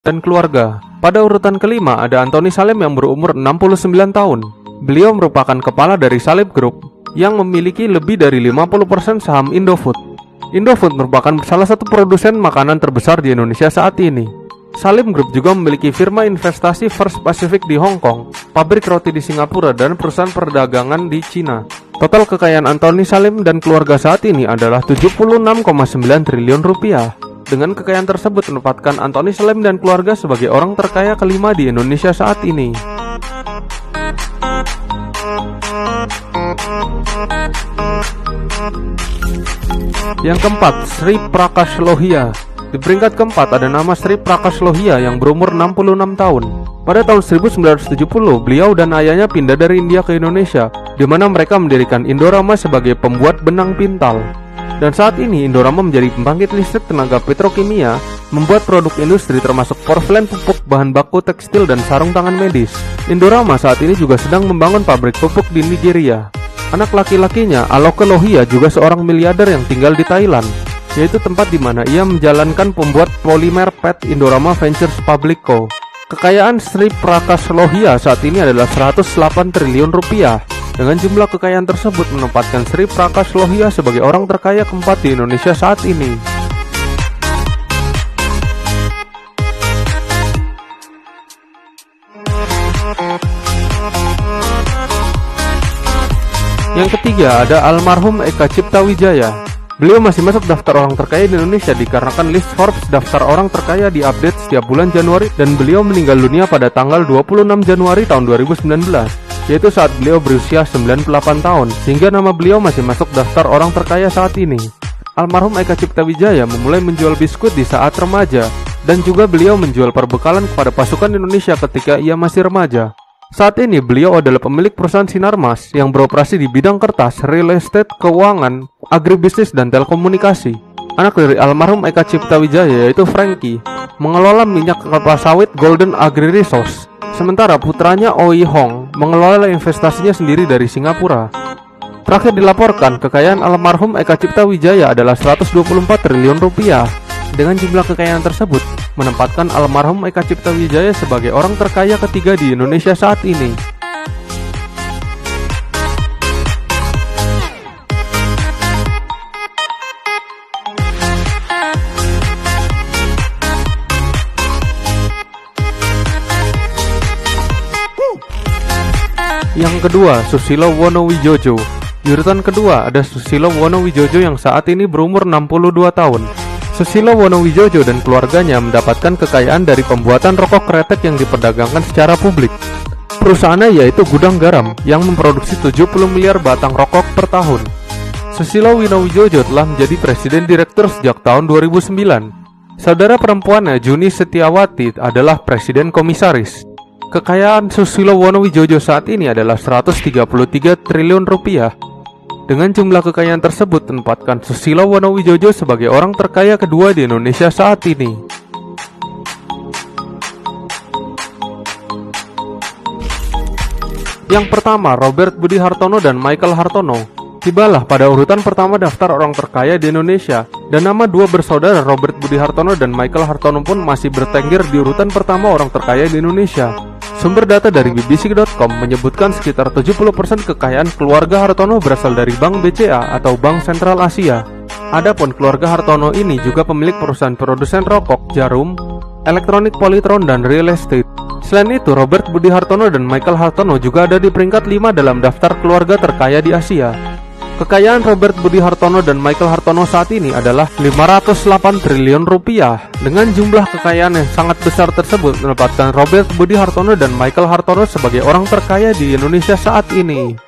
dan keluarga. Pada urutan kelima ada Anthony Salim yang berumur 69 tahun. Beliau merupakan kepala dari Salim Group yang memiliki lebih dari 50% saham Indofood. Indofood merupakan salah satu produsen makanan terbesar di Indonesia saat ini. Salim Group juga memiliki firma investasi First Pacific di Hong Kong, pabrik roti di Singapura, dan perusahaan perdagangan di Cina. Total kekayaan Anthony Salim dan keluarga saat ini adalah 76,9 triliun rupiah. Dengan kekayaan tersebut menempatkan Anthony Salim dan keluarga sebagai orang terkaya kelima di Indonesia saat ini. Yang keempat, Sri Prakash Lohia. Di peringkat keempat ada nama Sri Prakash Lohia yang berumur 66 tahun. Pada tahun 1970, beliau dan ayahnya pindah dari India ke Indonesia, di mana mereka mendirikan Indorama sebagai pembuat benang pintal. Dan saat ini Indorama menjadi pembangkit listrik tenaga petrokimia, membuat produk industri termasuk porselen, pupuk, bahan baku tekstil, dan sarung tangan medis. Indorama saat ini juga sedang membangun pabrik pupuk di Nigeria. Anak laki-lakinya, Aloke Lohia, juga seorang miliarder yang tinggal di Thailand, yaitu tempat di mana ia menjalankan pembuat polimer PET Indorama Ventures Public Co. Kekayaan Sri Prakash Lohia saat ini adalah 108 triliun rupiah. Dengan jumlah kekayaan tersebut menempatkan Sri Prakash Lohia sebagai orang terkaya keempat di Indonesia saat ini. Yang ketiga ada almarhum Eka Cipta Wijaya. Beliau masih masuk daftar orang terkaya di Indonesia dikarenakan list Forbes daftar orang terkaya diupdate setiap bulan Januari, dan beliau meninggal dunia pada tanggal 26 Januari tahun 2019, yaitu saat beliau berusia 98 tahun, sehingga nama beliau masih masuk daftar orang terkaya saat ini. Almarhum Eka Cipta Wijaya memulai menjual biskuit di saat remaja, dan juga beliau menjual perbekalan kepada pasukan Indonesia ketika ia masih remaja. Saat ini beliau adalah pemilik perusahaan Sinarmas yang beroperasi di bidang kertas, real estate, keuangan, agribisnis, dan telekomunikasi. Anak dari almarhum Eka Cipta Wijaya yaitu Frankie mengelola minyak kelapa sawit Golden Agri Resource, sementara putranya Oi Hong mengelola investasinya sendiri dari Singapura. Terakhir dilaporkan, kekayaan almarhum Eka Cipta Wijaya adalah 124 triliun rupiah. Dengan jumlah kekayaan tersebut menempatkan almarhum Eka Cipta Wijaya sebagai orang terkaya ketiga di Indonesia saat ini. Yang kedua, Susilo Wonowijojo. Di urutan kedua ada Susilo Wonowijojo yang saat ini berumur 62 tahun. Susilo Wonowijojo dan keluarganya mendapatkan kekayaan dari pembuatan rokok kretek yang diperdagangkan secara publik. Perusahaannya yaitu Gudang Garam yang memproduksi 70 miliar batang rokok per tahun. Susilo Wonowijojo telah menjadi presiden direktur sejak tahun 2009. Saudara perempuannya Juni Setiawati adalah presiden komisaris. Kekayaan Susilo Wonowijojo saat ini adalah 133 triliun rupiah. Dengan jumlah kekayaan tersebut menempatkan Susilo Wonowijojo sebagai orang terkaya kedua di Indonesia saat ini. Yang pertama, Robert Budi Hartono dan Michael Hartono. Tibalah pada urutan pertama daftar orang terkaya di Indonesia, dan nama dua bersaudara Robert Budi Hartono dan Michael Hartono pun masih bertengger di urutan pertama orang terkaya di Indonesia. Sumber data dari bbc.com menyebutkan sekitar 70% kekayaan keluarga Hartono berasal dari Bank BCA atau Bank Sentral Asia. Adapun keluarga Hartono ini juga pemilik perusahaan produsen rokok, jarum, elektronik Polytron, dan real estate. Selain itu, Robert Budi Hartono dan Michael Hartono juga ada di peringkat 5 dalam daftar keluarga terkaya di Asia. Kekayaan Robert Budi Hartono dan Michael Hartono saat ini adalah 508 triliun rupiah. Dengan jumlah kekayaan yang sangat besar tersebut menempatkan Robert Budi Hartono dan Michael Hartono sebagai orang terkaya di Indonesia saat ini.